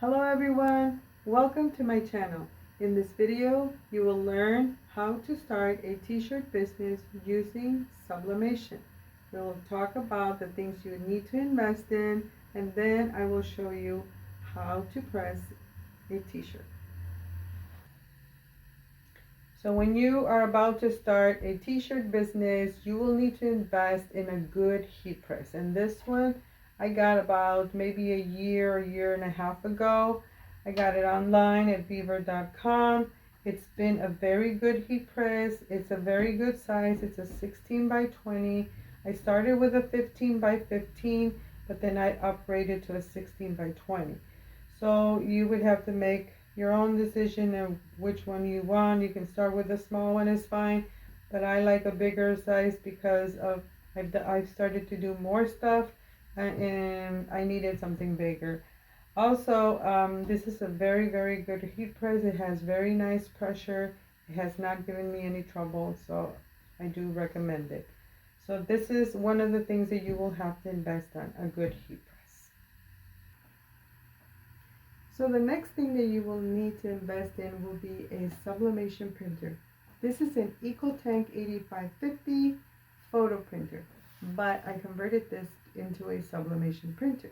Hello everyone, welcome to my channel. In this video, you will learn how to start a t-shirt business using sublimation. We will talk about the things you need to invest in, and then I will show you how to press a t-shirt. So when you are about to start a t-shirt business, you will need to invest in a good heat press. And this one I got about maybe a year and a half ago. I got it online at beaver.com. It's been a very good heat press. It's a very good size. It's a 16 by 20. I started with a 15 by 15, but then I upgraded to a 16 by 20. So you would have to make your own decision of which one you want. You can start with a small one, is fine, but I like a bigger size because of I've started to do more stuff, and I needed something bigger. Also, this is a very good heat press. It has very nice pressure. It has not given me any trouble, so I do recommend it. So this is one of the things that you will have to invest on, a good heat press. So the next thing that you will need to invest in will be a sublimation printer. This is an EcoTank 8550 photo printer, but I converted this into a sublimation printer.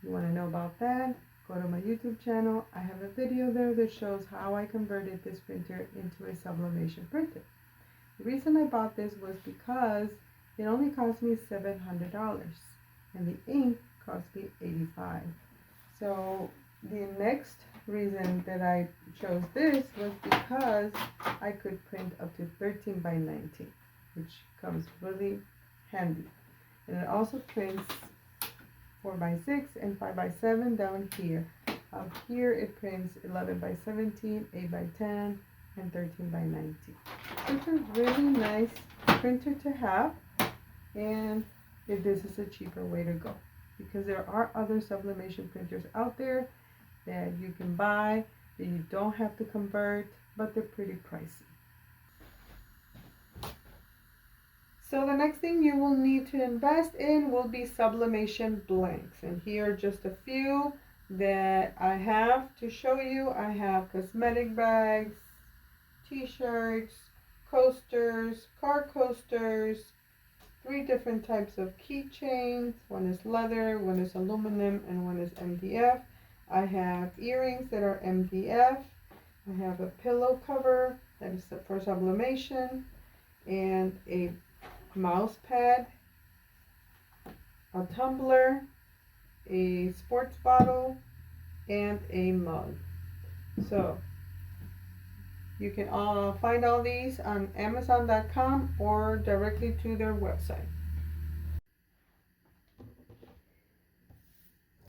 You want to know about that? Go to my YouTube channel. I have a video there that shows how I converted this printer into a sublimation printer. The reason I bought this was because it only cost me $700 and the ink cost me $85. So the next reason that I chose this was because I could print up to 13 by 19, which comes really handy. And it also prints 4 by 6 and 5 by 7 down here. Up here it prints 11 by 17, 8 by 10, and 13 by 19. So it's a really nice printer to have, and this is a cheaper way to go, because there are other sublimation printers out there that you can buy that you don't have to convert, but they're pretty pricey. So the next thing you will need to invest in will be sublimation blanks, and here are just a few that I have to show you. I have cosmetic bags, t-shirts, coasters, car coasters, 3 different types of keychains. One is leather, one is aluminum, and one is MDF. I have earrings that are MDF. I have a pillow cover that is for sublimation, and a mouse pad, a tumbler, a sports bottle, and a mug. So you can find all these on Amazon.com or directly to their website.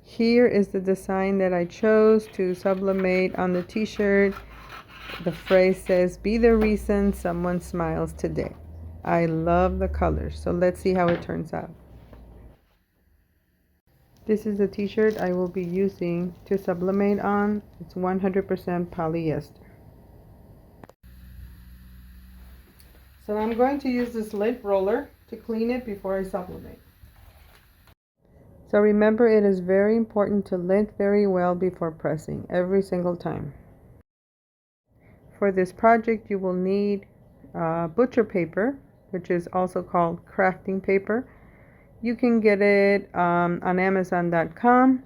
Here is the design that I chose to sublimate on the t-shirt. The phrase says, "Be the reason someone smiles today." I love the colors, so let's see how it turns out. This is the t-shirt I will be using to sublimate on. It's 100% polyester. So I'm going to use this lint roller to clean it before I sublimate. So remember, it is very important to lint very well before pressing, every single time. For this project, you will need butcher paper, which is also called crafting paper. You can get it on Amazon.com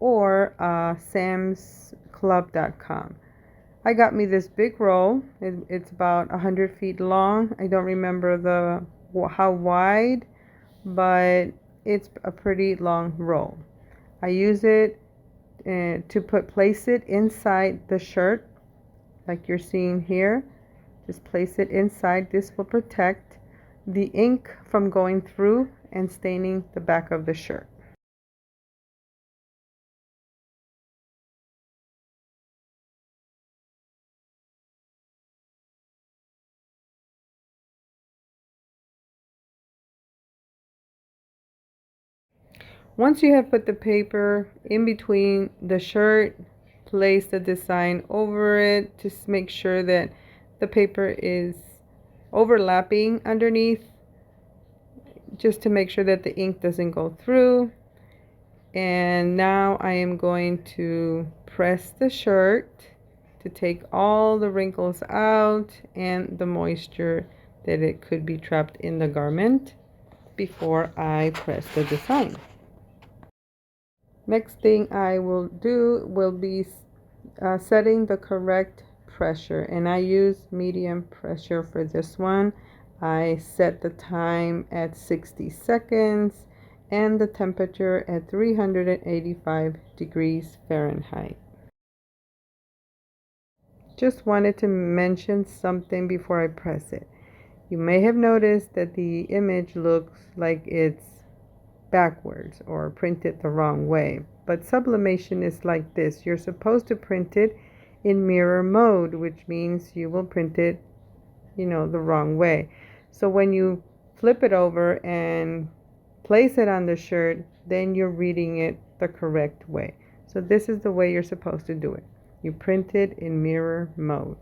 or samsclub.com. I got me this big roll. It's about 100 feet long. I don't remember how wide, but it's a pretty long roll. I use it to place it inside the shirt, like you're seeing here. Just place it inside. This will protect the ink from going through and staining the back of the shirt. Once you have put the paper in between the shirt, place the design over it to make sure that the paper is overlapping underneath, just to make sure that the ink doesn't go through. And now I am going to press the shirt to take all the wrinkles out and the moisture that it could be trapped in the garment before I press the design. Next thing I will do will be setting the correct pressure, and I use medium pressure for this one. I set the time at 60 seconds and the temperature at 385 degrees Fahrenheit. Just wanted to mention something before I press it. You may have noticed that the image looks like it's backwards or printed the wrong way. But sublimation is like this. You're supposed to print it in mirror mode, which means you will print it, the wrong way. So when you flip it over and place it on the shirt, then you're reading it the correct way. So this is the way you're supposed to do it. You print it in mirror mode.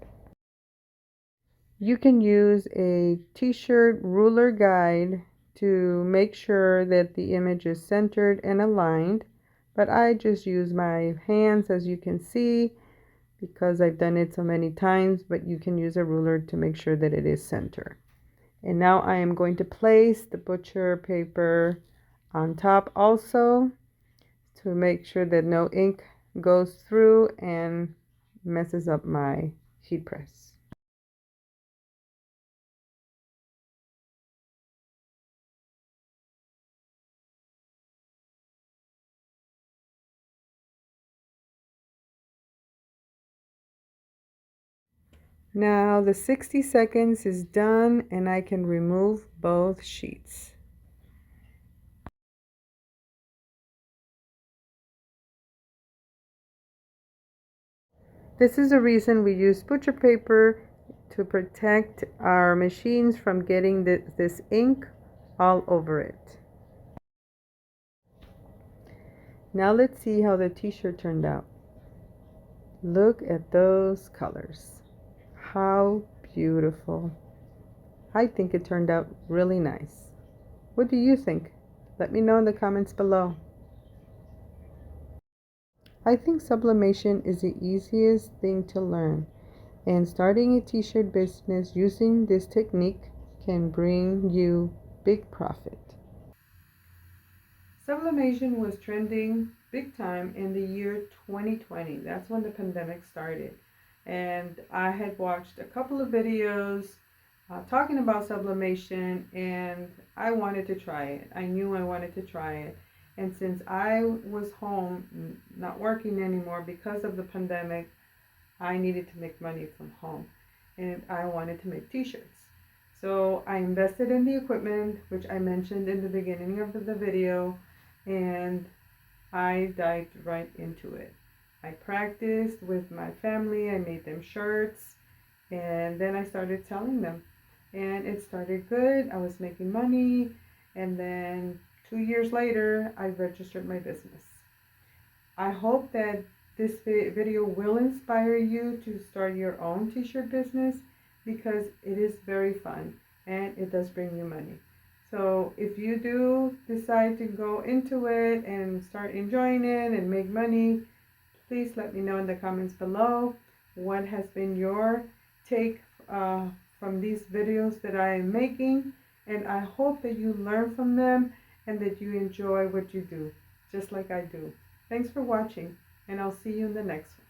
You can use a t-shirt ruler guide to make sure that the image is centered and aligned, but I just use my hands, as you can see, because I've done it so many times, but you can use a ruler to make sure that it is centered. And now I am going to place the butcher paper on top also to make sure that no ink goes through and messes up my heat press. Now the 60 seconds is done and I can remove both sheets. This is the reason we use butcher paper, to protect our machines from getting this ink all over it. Now let's see how the t-shirt turned out. Look at those colors. How beautiful. I think it turned out really nice. What do you think? Let me know in the comments below. I think sublimation is the easiest thing to learn, and starting a t-shirt business using this technique can bring you big profit. Sublimation was trending big time in the year 2020. That's when the pandemic started. And I had watched a couple of videos talking about sublimation, and I wanted to try it. I knew I wanted to try it. And since I was home, not working anymore because of the pandemic, I needed to make money from home. And I wanted to make t-shirts. So I invested in the equipment, which I mentioned in the beginning of the video, and I dived right into it. I practiced with my family, I made them shirts, and then I started selling them. And it started good, I was making money, and then 2 years later, I registered my business. I hope that this video will inspire you to start your own t-shirt business, because it is very fun and it does bring you money. So if you do decide to go into it and start enjoying it and make money, please let me know in the comments below what has been your take from these videos that I am making. And I hope that you learn from them and that you enjoy what you do, just like I do. Thanks for watching, and I'll see you in the next one.